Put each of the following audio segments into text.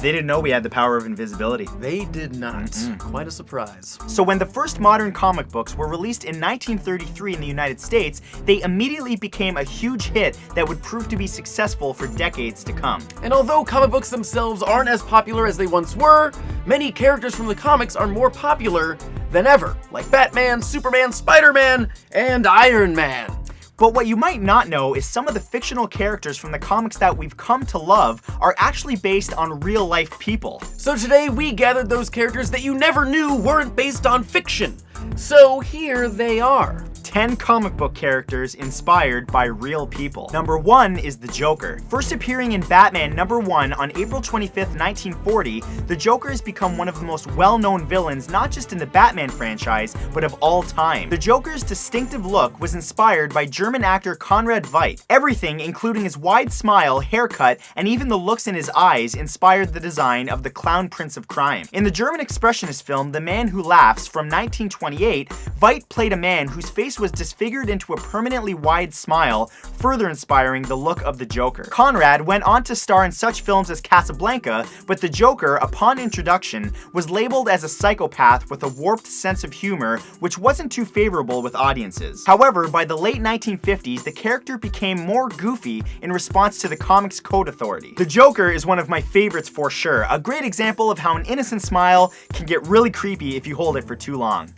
They didn't know we had the power of invisibility. They did not. Quite a surprise. So when the first modern comic books were released in 1933 in the United States, they immediately became a huge hit that would prove to be successful for decades to come. And although comic books themselves aren't as popular as they once were, many characters from the comics are more popular than ever, like Batman, Superman, Spider-Man, and Iron Man. But what you might not know is some of the fictional characters from the comics that we've come to love are actually based on real-life people. So today we gathered those characters that you never knew weren't based on fiction. So here they are. 10 comic book characters inspired by real people. Number 1 is the Joker. First appearing in Batman #1 on April 25th, 1940, the Joker has become one of the most well-known villains not just in the Batman franchise, but of all time. The Joker's distinctive look was inspired by German actor Conrad Veidt. Everything, including his wide smile, haircut, and even the looks in his eyes, inspired the design of the Clown Prince of Crime. In the German expressionist film The Man Who Laughs from 1928, Veidt played a man whose face was disfigured into a permanently wide smile, further inspiring the look of the Joker. Conrad went on to star in such films as Casablanca, but the Joker, upon introduction, was labeled as a psychopath with a warped sense of humor, which wasn't too favorable with audiences. However, by the late 1950s, the character became more goofy in response to the Comics Code Authority. The Joker is one of my favorites for sure, a great example of how an innocent smile can get really creepy if you hold it for too long.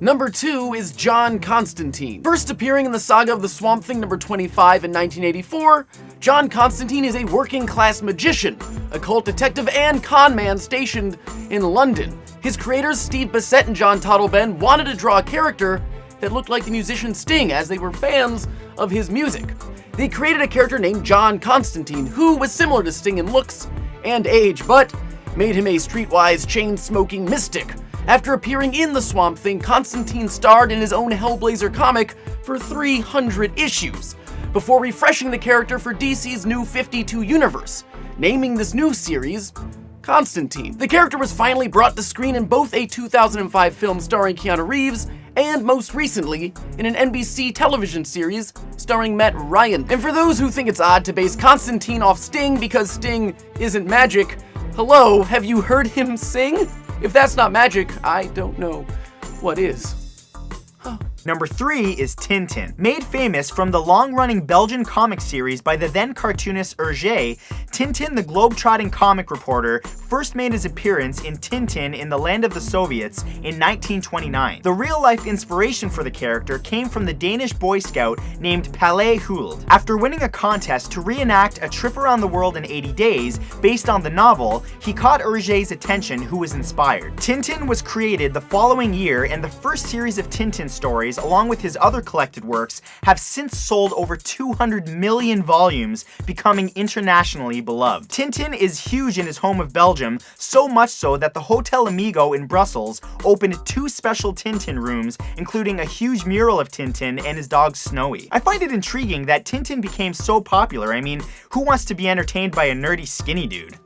Number 2 is John Constantine. First appearing in the saga of the Swamp Thing #25 in 1984, John Constantine is a working-class magician, occult detective, and con man stationed in London. His creators, Steve Bissette and John Totleben, wanted to draw a character that looked like the musician Sting, as they were fans of his music. They created a character named John Constantine, who was similar to Sting in looks and age, but made him a streetwise, chain-smoking mystic. After appearing in The Swamp Thing, Constantine starred in his own Hellblazer comic for 300 issues, before refreshing the character for DC's New 52 universe, naming this new series Constantine. The character was finally brought to screen in both a 2005 film starring Keanu Reeves and most recently in an NBC television series starring Matt Ryan. And for those who think it's odd to base Constantine off Sting because Sting isn't magic, hello, have you heard him sing? If that's not magic, I don't know what is. Number 3 is Tintin. Made famous from the long-running Belgian comic series by the then cartoonist Hergé, Tintin the globe-trotting comic reporter first made his appearance in Tintin in the Land of the Soviets in 1929. The real-life inspiration for the character came from the Danish Boy Scout named Palle Huld. After winning a contest to reenact A Trip Around the World in 80 Days based on the novel, he caught Hergé's attention, who was inspired. Tintin was created the following year, and the first series of Tintin stories, along with his other collected works, have since sold over 200 million volumes, becoming internationally beloved. Tintin is huge in his home of Belgium, so much so that the Hotel Amigo in Brussels opened 2 special Tintin rooms, including a huge mural of Tintin and his dog Snowy. I find it intriguing that Tintin became so popular. I mean, who wants to be entertained by a nerdy skinny dude?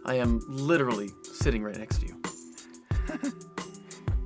I am literally sitting right next to you.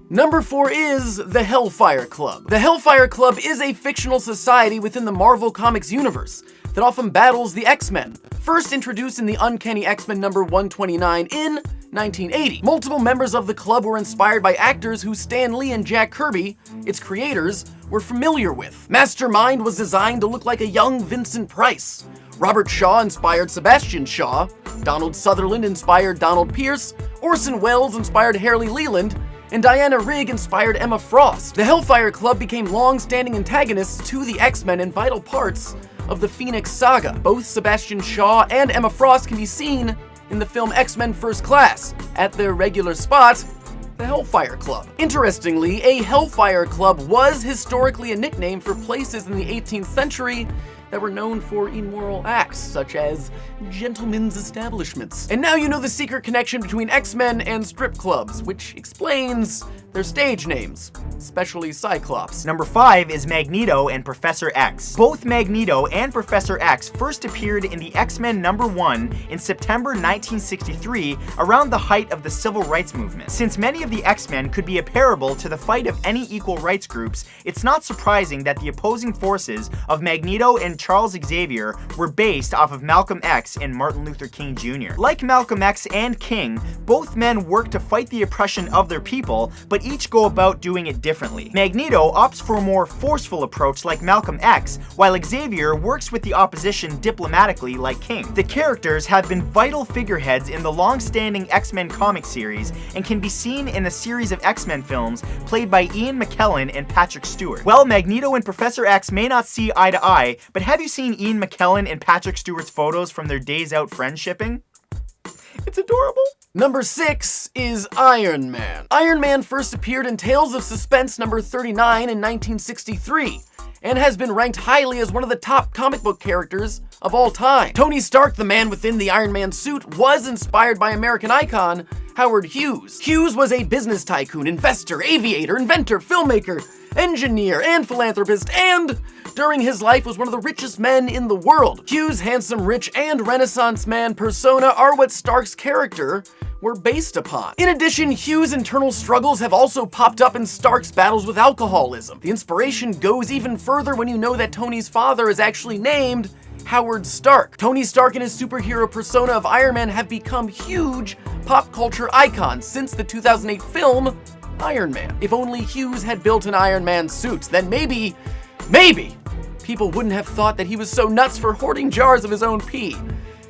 Number 4 is the Hellfire Club. The Hellfire Club is a fictional society within the Marvel Comics universe that often battles the X-Men. First introduced in the Uncanny X-Men number 129 in 1980. Multiple members of the club were inspired by actors who Stan Lee and Jack Kirby, its creators, were familiar with. Mastermind was designed to look like a young Vincent Price. Robert Shaw inspired Sebastian Shaw. Donald Sutherland inspired Donald Pierce. Orson Welles inspired Harley Leland. And Diana Rigg inspired Emma Frost. The Hellfire Club became long-standing antagonists to the X-Men and vital parts of the Phoenix Saga. Both Sebastian Shaw and Emma Frost can be seen in the film X-Men First Class at their regular spot, the Hellfire Club. Interestingly, a Hellfire Club was historically a nickname for places in the 18th century that were known for immoral acts, such as gentlemen's establishments. And now you know the secret connection between X-Men and strip clubs, which explains their stage names, especially Cyclops. Number 5 is Magneto and Professor X. Both Magneto and Professor X first appeared in the X-Men #1 in September 1963, around the height of the Civil Rights Movement. Since many of the X-Men could be comparable to the fight of any equal rights groups, it's not surprising that the opposing forces of Magneto and Charles Xavier were based off of Malcolm X and Martin Luther King Jr. Like Malcolm X and King, both men work to fight the oppression of their people, but each go about doing it differently. Magneto opts for a more forceful approach like Malcolm X, while Xavier works with the opposition diplomatically like King. The characters have been vital figureheads in the long-standing X-Men comic series and can be seen in a series of X-Men films played by Ian McKellen and Patrick Stewart. Well, Magneto and Professor X may not see eye to eye, but have you seen Ian McKellen and Patrick Stewart's photos from their days out friendshipping? It's adorable. Number 6 is Iron Man. Iron Man first appeared in Tales of Suspense number 39 in 1963, and has been ranked highly as one of the top comic book characters of all time. Tony Stark, the man within the Iron Man suit, was inspired by American icon Howard Hughes. Hughes was a business tycoon, investor, aviator, inventor, filmmaker, engineer, and philanthropist, and during his life was one of the richest men in the world. Hughes' handsome, rich, and Renaissance man persona are what Stark's character were based upon. In addition, Hughes' internal struggles have also popped up in Stark's battles with alcoholism. The inspiration goes even further when you know that Tony's father is actually named Howard Stark. Tony Stark and his superhero persona of Iron Man have become huge pop culture icons since the 2008 film Iron Man. If only Hughes had built an Iron Man suit, then maybe, people wouldn't have thought that he was so nuts for hoarding jars of his own pee.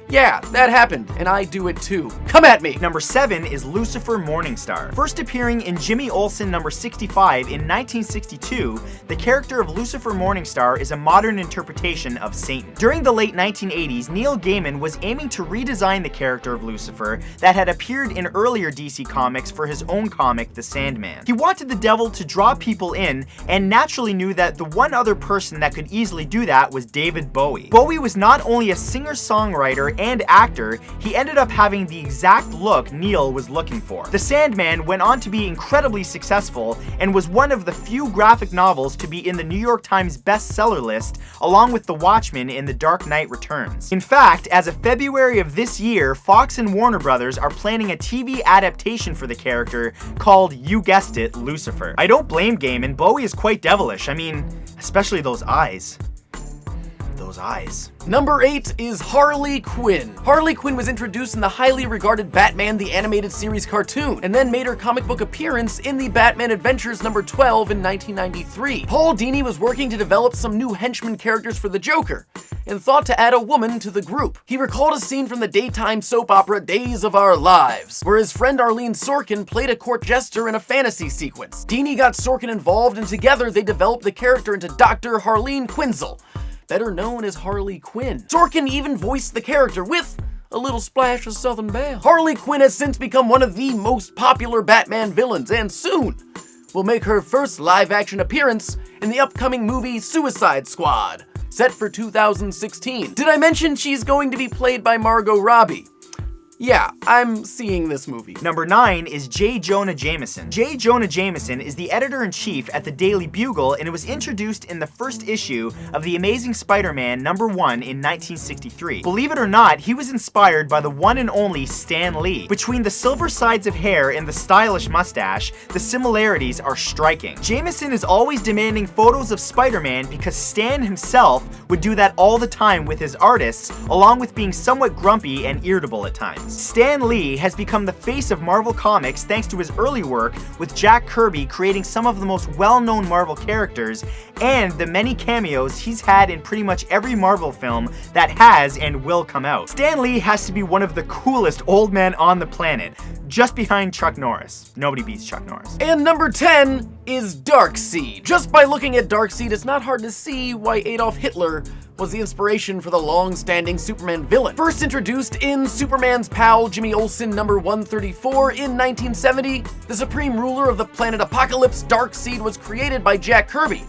Yeah, that happened, and I do it too. Come at me! Number 7 is Lucifer Morningstar. First appearing in Jimmy Olsen number 65 in 1962, the character of Lucifer Morningstar is a modern interpretation of Satan. During the late 1980s, Neil Gaiman was aiming to redesign the character of Lucifer that had appeared in earlier DC comics for his own comic, The Sandman. He wanted the devil to draw people in, and naturally knew that the one other person that could easily do that was David Bowie. Bowie was not only a singer-songwriter and actor, he ended up having the exact look Neil was looking for. The Sandman went on to be incredibly successful and was one of the few graphic novels to be in the New York Times bestseller list, along with The Watchmen in The Dark Knight Returns. In fact, as of February of this year, Fox and Warner Brothers are planning a TV adaptation for the character called, you guessed it, Lucifer. I don't blame Gaiman. Bowie is quite devilish. I mean, especially those eyes. Those eyes. Number 8 is Harley Quinn. Harley Quinn was introduced in the highly regarded Batman the Animated Series cartoon, and then made her comic book appearance in the Batman Adventures number 12 in 1993. Paul Dini was working to develop some new henchman characters for the Joker, and thought to add a woman to the group. He recalled a scene from the daytime soap opera Days of Our Lives, where his friend Arlene Sorkin played a court jester in a fantasy sequence. Dini got Sorkin involved, and together they developed the character into Dr. Harleen Quinzel, better known as Harley Quinn. Sorkin even voiced the character with a little splash of Southern Belle. Harley Quinn has since become one of the most popular Batman villains, and soon will make her first live-action appearance in the upcoming movie Suicide Squad, set for 2016. Did I mention she's going to be played by Margot Robbie? Yeah, I'm seeing this movie. Number 9 is J. Jonah Jameson. J. Jonah Jameson is the editor-in-chief at the Daily Bugle, and it was introduced in the first issue of The Amazing Spider-Man number 1 in 1963. Believe it or not, he was inspired by the one and only Stan Lee. Between the silver sides of hair and the stylish mustache, the similarities are striking. Jameson is always demanding photos of Spider-Man because Stan himself would do that all the time with his artists, along with being somewhat grumpy and irritable at times. Stan Lee has become the face of Marvel Comics thanks to his early work with Jack Kirby creating some of the most well-known Marvel characters, and the many cameos he's had in pretty much every Marvel film that has and will come out. Stan Lee has to be one of the coolest old men on the planet, just behind Chuck Norris. Nobody beats Chuck Norris. And number 10 is Darkseid. Just by looking at Darkseid, it's not hard to see why Adolf Hitler was the inspiration for the long-standing Superman villain. First introduced in Superman's pal Jimmy Olsen number 134 in 1970, the supreme ruler of the planet Apocalypse, Darkseid, was created by Jack Kirby,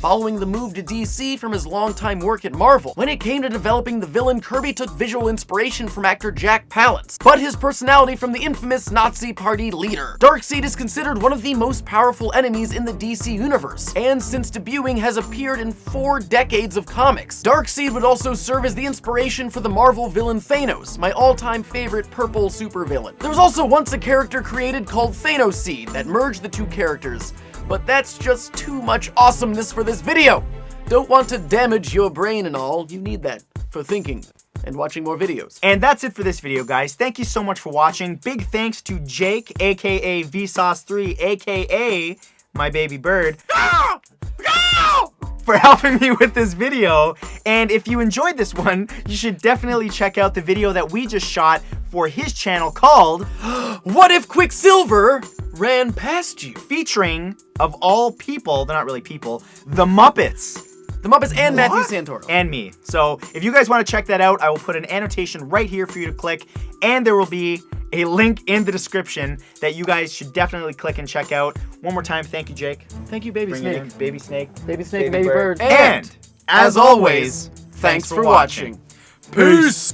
following the move to DC from his longtime work at Marvel. When it came to developing the villain, Kirby took visual inspiration from actor Jack Palance, but his personality from the infamous Nazi Party leader. Darkseid is considered one of the most powerful enemies in the DC universe, and since debuting has appeared in 4 decades of comics. Darkseid would also serve as the inspiration for the Marvel villain Thanos, my all-time favorite purple supervillain. There was also once a character created called Thanosseed that merged the two characters, but that's just too much awesomeness for this video. Don't want to damage your brain and all, you need that for thinking and watching more videos. And that's it for this video, guys. Thank you so much for watching. Big thanks to Jake, aka Vsauce3, aka my baby bird, for helping me with this video. And if you enjoyed this one, you should definitely check out the video that we just shot for his channel called What If Quicksilver Ran Past You? Featuring, of all people, they're not really people, the Muppets. The Muppets and Matthew Santoro. And me. So if you guys want to check that out, I will put an annotation right here for you to click, and there will be a link in the description that you guys should definitely click and check out. One more time, thank you, Jake. Thank you, Baby Bring Snake. it in. Baby Snake. Baby Snake, Baby Bird. And, as always, thanks for watching. Peace!